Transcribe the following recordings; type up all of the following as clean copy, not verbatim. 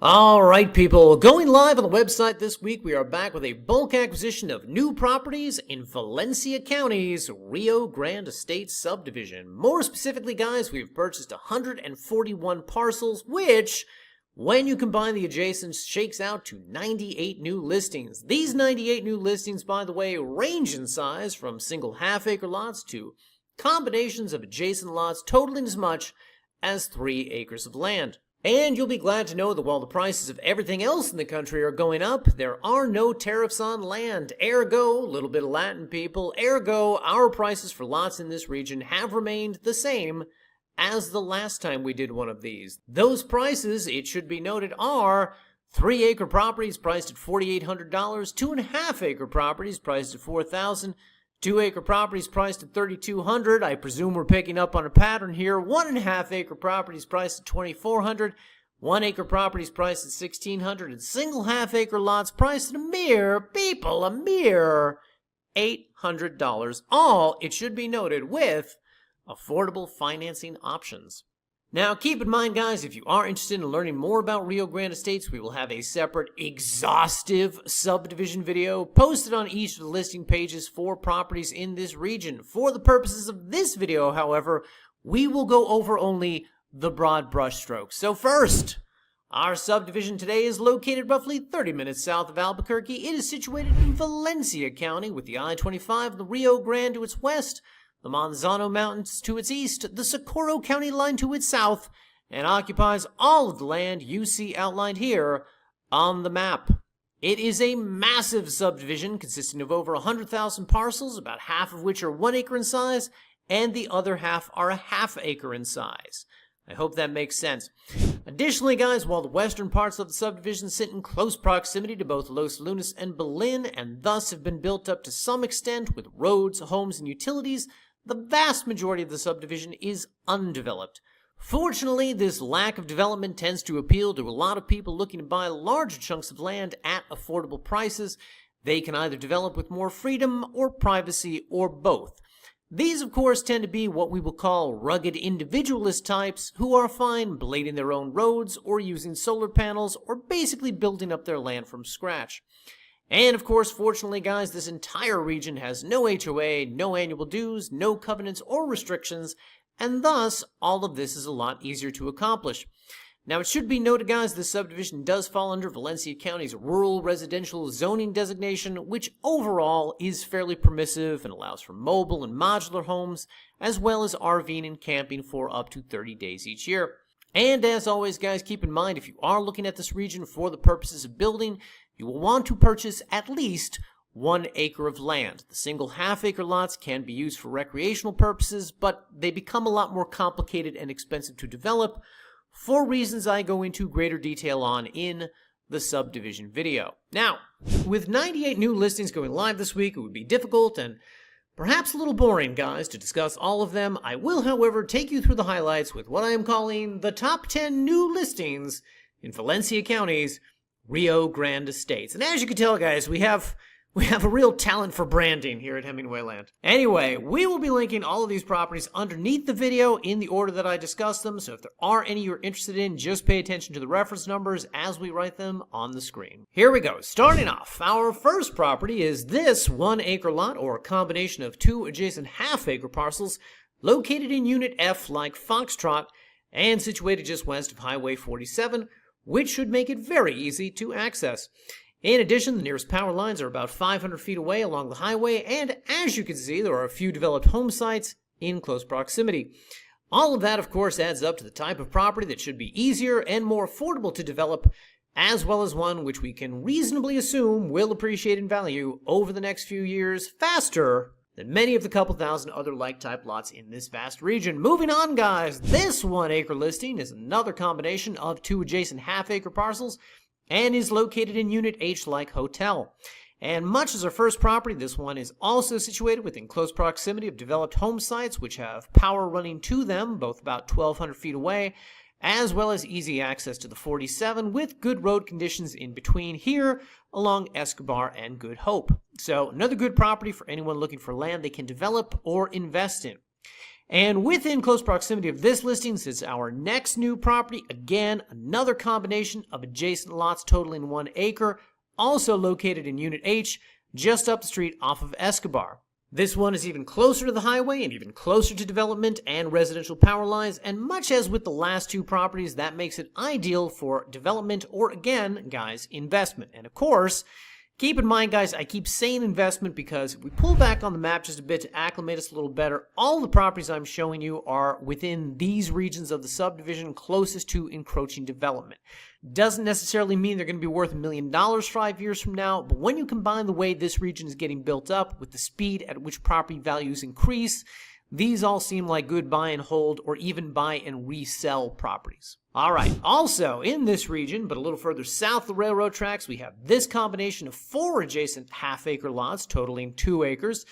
All right, people, going live on the website this week, we are back with a bulk acquisition of new properties in Valencia County's Rio Grande Estate subdivision. More specifically, guys, we've purchased 141 parcels, which, when you combine the adjacents, shakes out to 98 new listings. These 98 new listings, by the way, range in size from single half-acre lots to combinations of adjacent lots totaling as much as 3 acres of land. And you'll be glad to know that while the prices of everything else in the country are going up, there are no tariffs on land. Ergo, a little bit of Latin, people, ergo, our prices for lots in this region have remained the same as the last time we did one of these. Those prices, it should be noted, are 3-acre properties priced at $4,800, 2.5-acre properties priced at $4,000, 2-acre properties priced at $3,200. I presume we're picking up on a pattern here. 1.5-acre properties priced at $2,400. 1-acre properties priced at $1,600. And single half-acre lots priced at a mere $800. All, it should be noted, with affordable financing options. Now, keep in mind, guys, if you are interested in learning more about Rio Grande Estates, we will have a separate, exhaustive subdivision video posted on each of the listing pages for properties in this region. For the purposes of this video, however, we will go over only the broad brushstrokes. So first, our subdivision today is located roughly 30 minutes south of Albuquerque. It is situated in Valencia County with the I-25, the Rio Grande to its west, the Manzano Mountains to its east, the Socorro County line to its south, and occupies all of the land you see outlined here on the map. It is a massive subdivision consisting of over 100,000 parcels, about half of which are 1 acre in size, and the other half are a half-acre in size. I hope that makes sense. Additionally, guys, while the western parts of the subdivision sit in close proximity to both Los Lunas and Belen, and thus have been built up to some extent with roads, homes, and utilities, the vast majority of the subdivision is undeveloped. Fortunately, this lack of development tends to appeal to a lot of people looking to buy larger chunks of land at affordable prices. They can either develop with more freedom or privacy or both. These, of course, tend to be what we will call rugged individualist types who are fine blading their own roads or using solar panels or basically building up their land from scratch. And of course, fortunately, guys, this entire region has no HOA, no annual dues, no covenants or restrictions, and thus all of this is a lot easier to accomplish. Now, it should be noted, guys, this subdivision does fall under Valencia County's rural residential zoning designation, which overall is fairly permissive and allows for mobile and modular homes, as well as RVing and camping for up to 30 days each year. And as always, guys, keep in mind, if you are looking at this region for the purposes of building, you will want to purchase at least 1 acre of land. The single half-acre lots can be used for recreational purposes, but they become a lot more complicated and expensive to develop for reasons I go into greater detail on in the subdivision video. Now, with 98 new listings going live this week, it would be difficult and perhaps a little boring, guys, to discuss all of them. I will, however, take you through the highlights with what I am calling the top 10 new listings in Valencia County's Rio Grande Estates. And as you can tell, guys, we have a real talent for branding here at Hemingway Land. Anyway, we will be linking all of these properties underneath the video in the order that I discussed them, so if there are any you're interested in, just pay attention to the reference numbers as we write them on the screen. Here we go. Starting off, our first property is this 1-acre lot, or a combination of 2 adjacent half-acre parcels, located in Unit F like Foxtrot, and situated just west of Highway 47, which should make it very easy to access. In addition, the nearest power lines are about 500 feet away along the highway, and as you can see, there are a few developed home sites in close proximity. All of that, of course, adds up to the type of property that should be easier and more affordable to develop, as well as one which we can reasonably assume will appreciate in value over the next few years faster than many of the couple thousand other like-type lots in this vast region. Moving on, guys, this 1-acre listing is another combination of 2 adjacent half-acre parcels and is located in Unit H like Hotel. And much as our first property, this one is also situated within close proximity of developed home sites which have power running to them, both about 1,200 feet away, as well as easy access to the 47 with good road conditions in between here along Escobar and Good Hope. So another good property for anyone looking for land they can develop or invest in. And within close proximity of this listing sits our next new property. Again, another combination of adjacent lots totaling 1 acre, also located in Unit H, just up the street off of Escobar. This one is even closer to the highway and even closer to development and residential power lines, and much as with the last two properties, that makes it ideal for development or, again, guys, investment. And of course, keep in mind, guys, I keep saying investment because if we pull back on the map just a bit to acclimate us a little better, all the properties I'm showing you are within these regions of the subdivision closest to encroaching development. Doesn't necessarily mean they're going to be worth $1 million 5 years from now, but when you combine the way this region is getting built up with the speed at which property values increase, these all seem like good buy and hold or even buy and resell properties. All right, also in this region, but a little further south of the railroad tracks, we have this combination of 4 adjacent half-acre lots totaling 2 acres,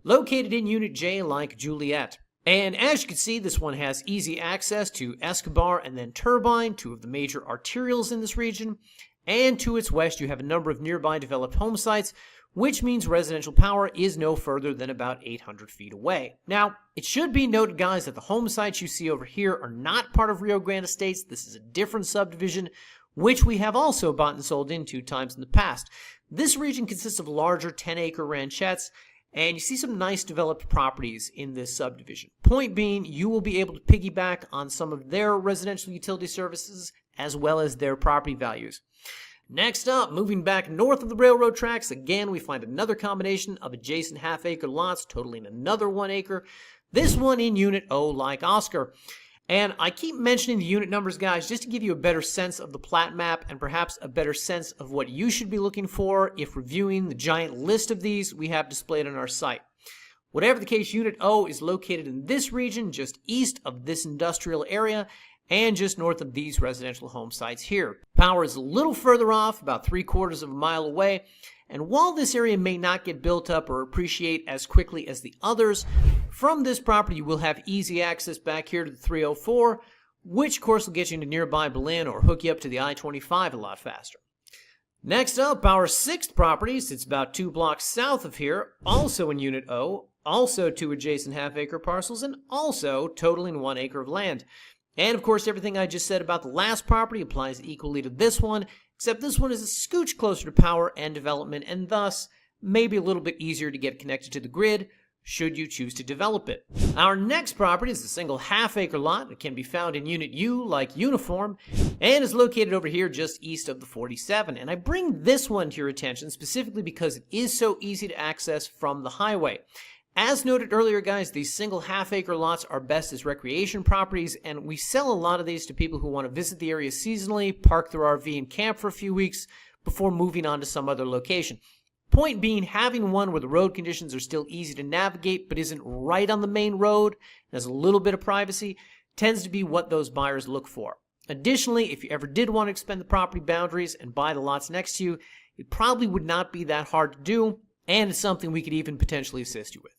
located in Unit J like Juliet. And as you can see, this one has easy access to Escobar and then Turbine, 2 of the major arterials in this region. And to its west, you have a number of nearby developed home sites, which means residential power is no further than about 800 feet away. Now, it should be noted, guys, that the home sites you see over here are not part of Rio Grande Estates. This is a different subdivision, which we have also bought and sold in 2 times in the past. This region consists of larger 10-acre ranchettes, and you see some nice developed properties in this subdivision. Point being, you will be able to piggyback on some of their residential utility services as well as their property values. Next up, moving back north of the railroad tracks, again we find another combination of adjacent half-acre lots totaling another 1 acre, this one in Unit O like Oscar. And I keep mentioning the unit numbers, guys, just to give you a better sense of the plat map and perhaps a better sense of what you should be looking for if reviewing the giant list of these we have displayed on our site. Whatever the case, Unit O is located in this region just east of this industrial area and just north of these residential home sites here. Power is a little further off, about 3/4 of a mile away, and while this area may not get built up or appreciate as quickly as the others, from this property you will have easy access back here to the 304, which of course will get you into nearby Belen or hook you up to the I-25 a lot faster. Next up, our 6th property sits about 2 blocks south of here, also in Unit O, also 2 adjacent half-acre parcels, and also totaling 1 acre of land. And of course, everything I just said about the last property applies equally to this one, except this one is a scooch closer to power and development, and thus maybe a little bit easier to get connected to the grid should you choose to develop it. Our next property is a single half-acre lot that can be found in Unit U like Uniform and is located over here just east of the 47. And I bring this one to your attention specifically because it is so easy to access from the highway. As noted earlier, guys, these single half-acre lots are best as recreation properties, and we sell a lot of these to people who want to visit the area seasonally, park their RV and camp for a few weeks before moving on to some other location. Point being, having one where the road conditions are still easy to navigate but isn't right on the main road and has a little bit of privacy tends to be what those buyers look for. Additionally, if you ever did want to expand the property boundaries and buy the lots next to you, it probably would not be that hard to do, and it's something we could even potentially assist you with.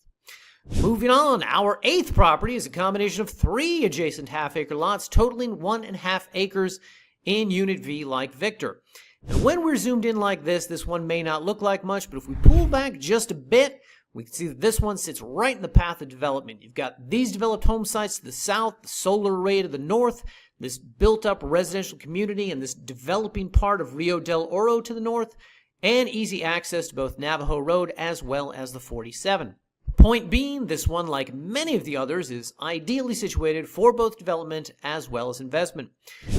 Moving on, our 8th property is a combination of 3 adjacent half-acre lots totaling 1.5 acres in Unit V like Victor. And when we're zoomed in like this one may not look like much, but if we pull back just a bit, we can see that this one sits right in the path of development. You've got these developed home sites to the south, the solar array to the north, this built-up residential community, and this developing part of Rio del Oro to the north, and easy access to both Navajo Road as well as the 47. Point being, this one, like many of the others, is ideally situated for both development as well as investment.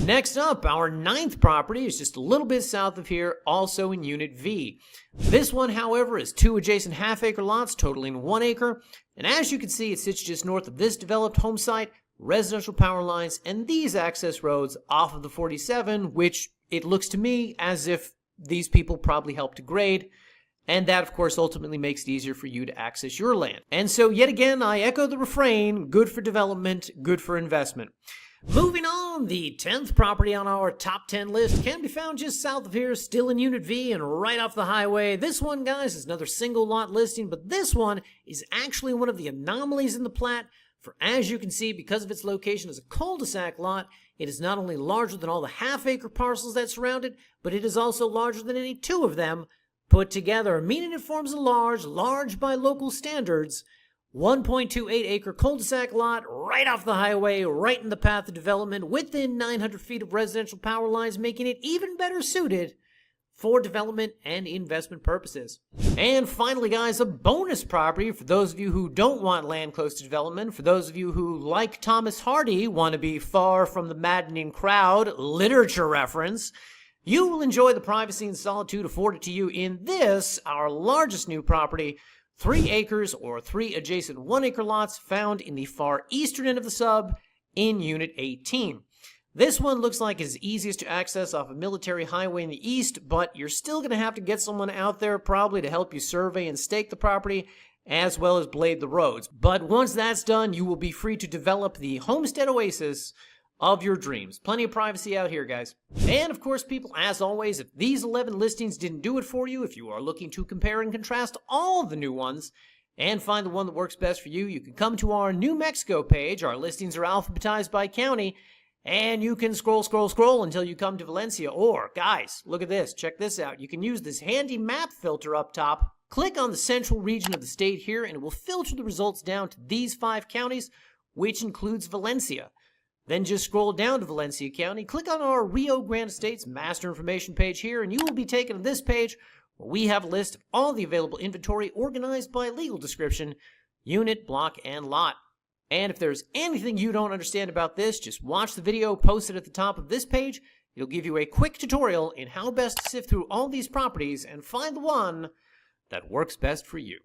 Next up, our 9th property is just a little bit south of here, also in Unit V. This one, however, is 2 adjacent half-acre lots totaling 1 acre, and as you can see, it sits just north of this developed home site, residential power lines, and these access roads off of the 47, which it looks to me as if these people probably helped to grade. And that, of course, ultimately makes it easier for you to access your land. And so, yet again, I echo the refrain, good for development, good for investment. Moving on, the 10th property on our top 10 list can be found just south of here, still in Unit V and right off the highway. This one, guys, is another single lot listing, but this one is actually one of the anomalies in the plat. For as you can see, because of its location as a cul-de-sac lot, it is not only larger than all the half-acre parcels that surround it, but it is also larger than any 2 of them put together, meaning it forms a large by local standards, 1.28 acre cul-de-sac lot right off the highway, right in the path of development, within 900 feet of residential power lines, making it even better suited for development and investment purposes. And finally, guys, a bonus property for those of you who don't want land close to development, for those of you who, like Thomas Hardy, want to be far from the maddening crowd, literature reference. You will enjoy the privacy and solitude afforded to you in this, our largest new property, 3 acres or 3 adjacent 1 acre lots found in the far eastern end of the sub in Unit 18. This one looks like it's easiest to access off a military highway in the east, but you're still going to have to get someone out there probably to help you survey and stake the property, as well as blade the roads. But once that's done, you will be free to develop the homestead oasis of your dreams. Plenty of privacy out here, guys. And of course, people, as always, if these 11 listings didn't do it for you, if you are looking to compare and contrast all the new ones and find the one that works best for you, you can come to our New Mexico page. Our listings are alphabetized by county, and you can scroll until you come to Valencia. Or, guys, look at this. Check this out. You can use this handy map filter up top. Click on the central region of the state here, and it will filter the results down to these 5 counties, which includes Valencia. Then just scroll down to Valencia County, click on our Rio Grande Estates master information page here, and you will be taken to this page where we have a list of all the available inventory organized by legal description, unit, block, and lot. And if there's anything you don't understand about this, just watch the video posted at the top of this page. It'll give you a quick tutorial in how best to sift through all these properties and find the one that works best for you.